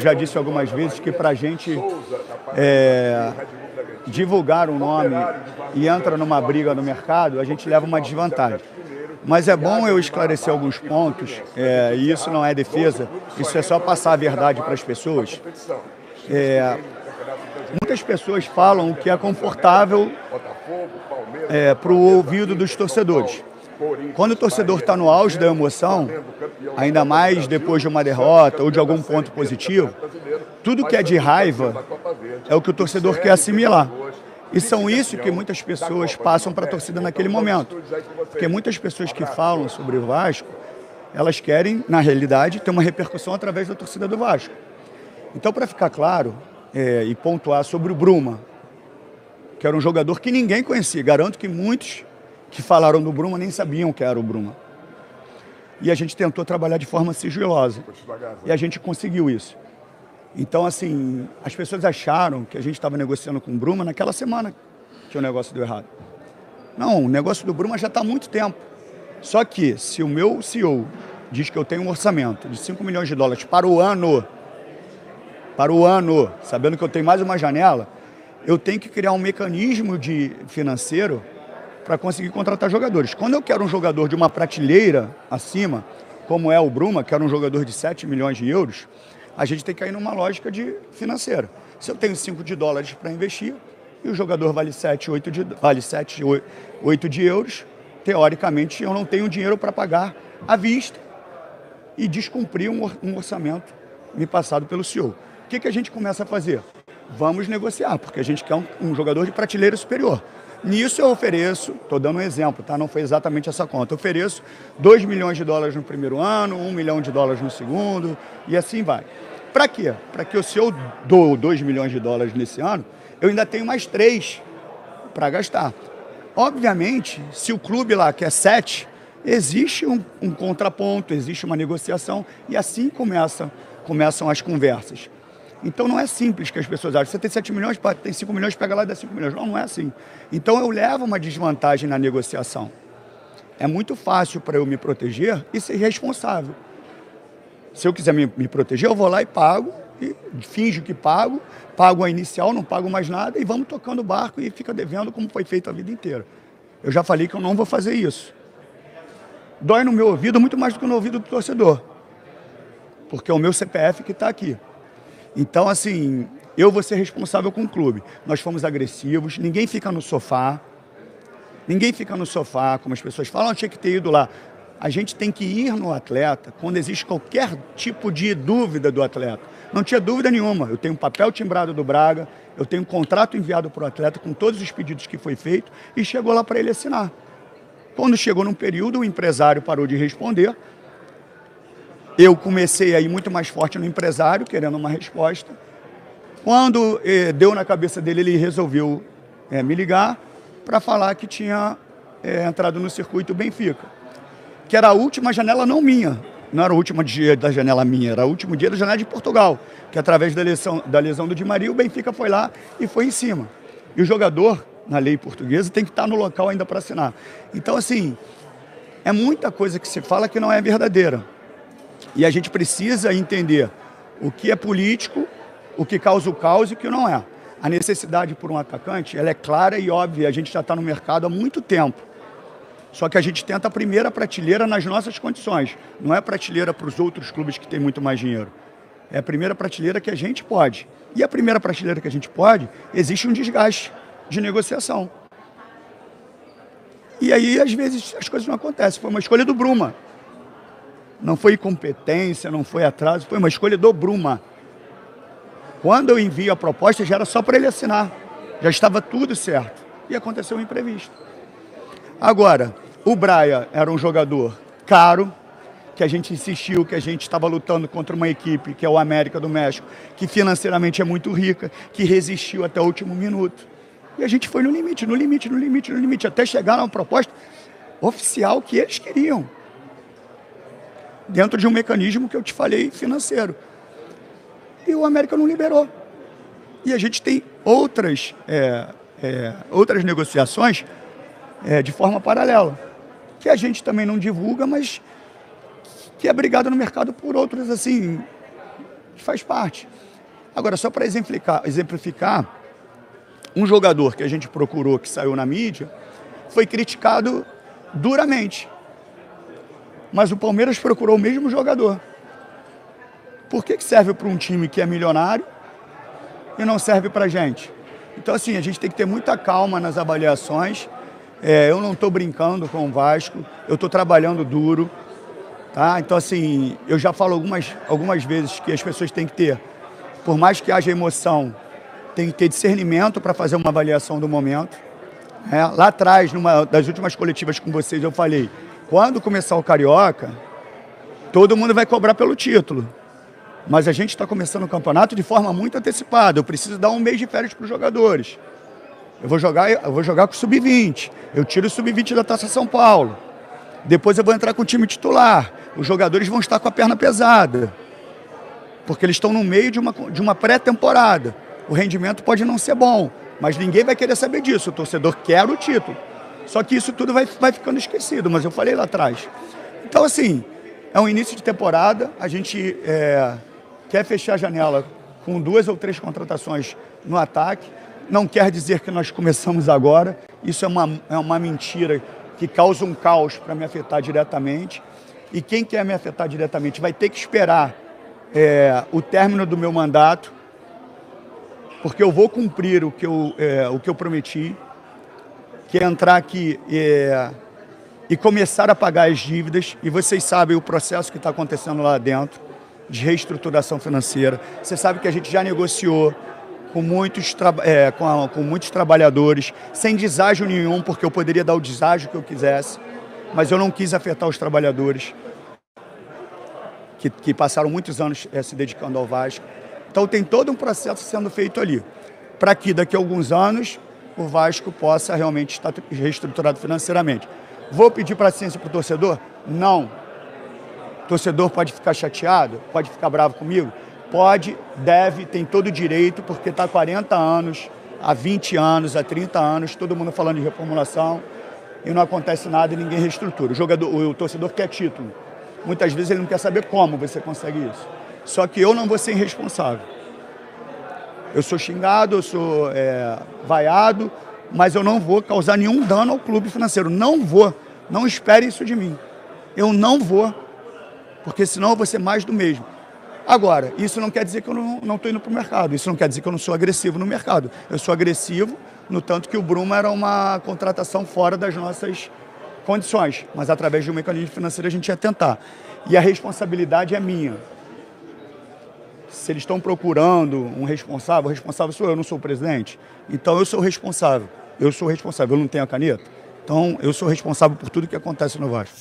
já disse algumas vezes que para a gente divulgar um nome e entra numa briga no mercado, a gente leva uma desvantagem. Mas é bom eu esclarecer alguns pontos, e isso não é defesa, isso é só passar a verdade para as pessoas. Muitas pessoas falam o que é confortável para o ouvido dos torcedores. Quando o torcedor está no auge da emoção, ainda mais depois de uma derrota ou de algum ponto positivo, tudo que é de raiva é o que o torcedor quer assimilar. E são isso que muitas pessoas passam para a torcida naquele momento. Porque muitas pessoas que falam sobre o Vasco, elas querem, na realidade, ter uma repercussão através da torcida do Vasco. Então, para ficar claro e pontuar sobre o Bruma, que era um jogador que ninguém conhecia, garanto que muitos que falaram do Bruma nem sabiam que era o Bruma. E a gente tentou trabalhar de forma sigilosa. E a gente conseguiu isso. Então, assim, as pessoas acharam que a gente estava negociando com o Bruma naquela semana que o negócio deu errado. Não, o negócio do Bruma já está há muito tempo. Só que, se o meu CEO diz que eu tenho um orçamento de 5 milhões de dólares para o ano, sabendo que eu tenho mais uma janela, eu tenho que criar um mecanismo financeiro para conseguir contratar jogadores. Quando eu quero um jogador de uma prateleira acima, como é o Bruma, que era um jogador de 7 milhões de euros, a gente tem que cair numa lógica financeira. Se eu tenho 5 de dólares para investir e o jogador vale 7, 8 de euros, teoricamente eu não tenho dinheiro para pagar à vista e descumprir um orçamento me passado pelo CEO. O que a gente começa a fazer? Vamos negociar, porque a gente quer um jogador de prateleira superior. Nisso eu ofereço, estou dando um exemplo, tá? Não foi exatamente essa conta, eu ofereço 2 milhões de dólares no primeiro ano, 1 milhão de dólares no segundo, e assim vai. Para quê? Para que se eu dou 2 milhões de dólares nesse ano, eu ainda tenho mais 3 para gastar. Obviamente, se o clube lá quer 7, existe um contraponto, existe uma negociação, e assim começam as conversas. Então não é simples que as pessoas acham. Você tem 7 milhões, tem 5 milhões, pega lá e dá 5 milhões. Não é assim. Então eu levo uma desvantagem na negociação. É muito fácil para eu me proteger e ser responsável. Se eu quiser me proteger, eu vou lá e pago, e finjo que pago a inicial, não pago mais nada e vamos tocando o barco e fica devendo como foi feito a vida inteira. Eu já falei que eu não vou fazer isso. Dói no meu ouvido muito mais do que no ouvido do torcedor. Porque é o meu CPF que está aqui. Então, assim, eu vou ser responsável com o clube. Nós fomos agressivos, ninguém fica no sofá, como as pessoas falam, tinha que ter ido lá. A gente tem que ir no atleta quando existe qualquer tipo de dúvida do atleta. Não tinha dúvida nenhuma, eu tenho um papel timbrado do Braga, eu tenho um contrato enviado para o atleta com todos os pedidos que foi feito e chegou lá para ele assinar. Quando chegou num período, o empresário parou de responder. Eu comecei a ir muito mais forte no empresário, querendo uma resposta. Quando deu na cabeça dele, ele resolveu me ligar para falar que tinha entrado no circuito Benfica, que era a última janela não minha, não era o último dia da janela minha, era o último dia da janela de Portugal, que através da lesão do Di Maria, o Benfica foi lá e foi em cima. E o jogador, na lei portuguesa, tem que estar no local ainda para assinar. Então, assim, é muita coisa que se fala que não é verdadeira. E a gente precisa entender o que é político, o que causa o caos e o que não é. A necessidade por um atacante, ela é clara e óbvia. A gente já está no mercado há muito tempo. Só que a gente tenta a primeira prateleira nas nossas condições. Não é prateleira para os outros clubes que têm muito mais dinheiro. É a primeira prateleira que a gente pode. E a primeira prateleira que a gente pode, existe um desgaste de negociação. E aí, às vezes, as coisas não acontecem. Foi uma escolha do Bruma. Não foi incompetência, não foi atraso, foi uma escolha do Bruma. Quando eu envio a proposta, já era só para ele assinar. Já estava tudo certo. E aconteceu um imprevisto. Agora, o Braia era um jogador caro, que a gente insistiu, que a gente estava lutando contra uma equipe, que é o América do México, que financeiramente é muito rica, que resistiu até o último minuto. E a gente foi no limite, até chegar a uma proposta oficial que eles queriam. Dentro de um mecanismo que eu te falei, financeiro. E o América não liberou. E a gente tem outras negociações de forma paralela, que a gente também não divulga, mas que é brigado no mercado por outros, assim, faz parte. Agora, só para exemplificar, um jogador que a gente procurou, que saiu na mídia, foi criticado duramente. Mas o Palmeiras procurou o mesmo jogador. Por que serve para um time que é milionário e não serve para a gente? Então, assim, a gente tem que ter muita calma nas avaliações. Eu não estou brincando com o Vasco, eu estou trabalhando duro. Tá? Então, assim, eu já falo algumas vezes que as pessoas têm que ter, por mais que haja emoção, tem que ter discernimento para fazer uma avaliação do momento. Lá atrás, numa das últimas coletivas com vocês, eu falei, quando começar o Carioca, todo mundo vai cobrar pelo título. Mas a gente está começando o campeonato de forma muito antecipada. Eu preciso dar um mês de férias para os jogadores. Eu vou jogar com o Sub-20. Eu tiro o Sub-20 da Taça São Paulo. Depois eu vou entrar com o time titular. Os jogadores vão estar com a perna pesada. Porque eles estão no meio de uma pré-temporada. O rendimento pode não ser bom, mas ninguém vai querer saber disso. O torcedor quer o título. Só que isso tudo vai ficando esquecido, mas eu falei lá atrás. Então, assim, é um início de temporada. A gente quer fechar a janela com 2 ou 3 contratações no ataque. Não quer dizer que nós começamos agora. Isso é uma mentira que causa um caos para me afetar diretamente. E quem quer me afetar diretamente vai ter que esperar o término do meu mandato, porque eu vou cumprir o que eu prometi, que é entrar aqui e começar a pagar as dívidas. E vocês sabem o processo que está acontecendo lá dentro, de reestruturação financeira. Você sabe que a gente já negociou com muitos trabalhadores, sem deságio nenhum, porque eu poderia dar o deságio que eu quisesse, mas eu não quis afetar os trabalhadores que passaram muitos anos se dedicando ao Vasco. Então tem todo um processo sendo feito ali, para que daqui a alguns anos o Vasco possa realmente estar reestruturado financeiramente. Vou pedir paciência para o torcedor? Não. O torcedor pode ficar chateado, pode ficar bravo comigo? Pode, deve, tem todo o direito, porque está há 40 anos, há 20 anos, há 30 anos, todo mundo falando de reformulação e não acontece nada e ninguém reestrutura. O torcedor quer título. Muitas vezes ele não quer saber como você consegue isso. Só que eu não vou ser irresponsável. Eu sou xingado, eu sou vaiado, mas eu não vou causar nenhum dano ao clube financeiro. Não vou. Não espere isso de mim. Eu não vou, porque senão eu vou ser mais do mesmo. Agora, isso não quer dizer que eu não estou indo para o mercado. Isso não quer dizer que eu não sou agressivo no mercado. Eu sou agressivo no tanto que o Bruma era uma contratação fora das nossas condições. Mas através de um mecanismo financeiro a gente ia tentar. E a responsabilidade é minha. Se eles estão procurando um responsável, o responsável sou eu não sou o presidente. Então eu sou o responsável. Eu sou o responsável, eu não tenho a caneta. Então eu sou responsável por tudo que acontece no Vasco.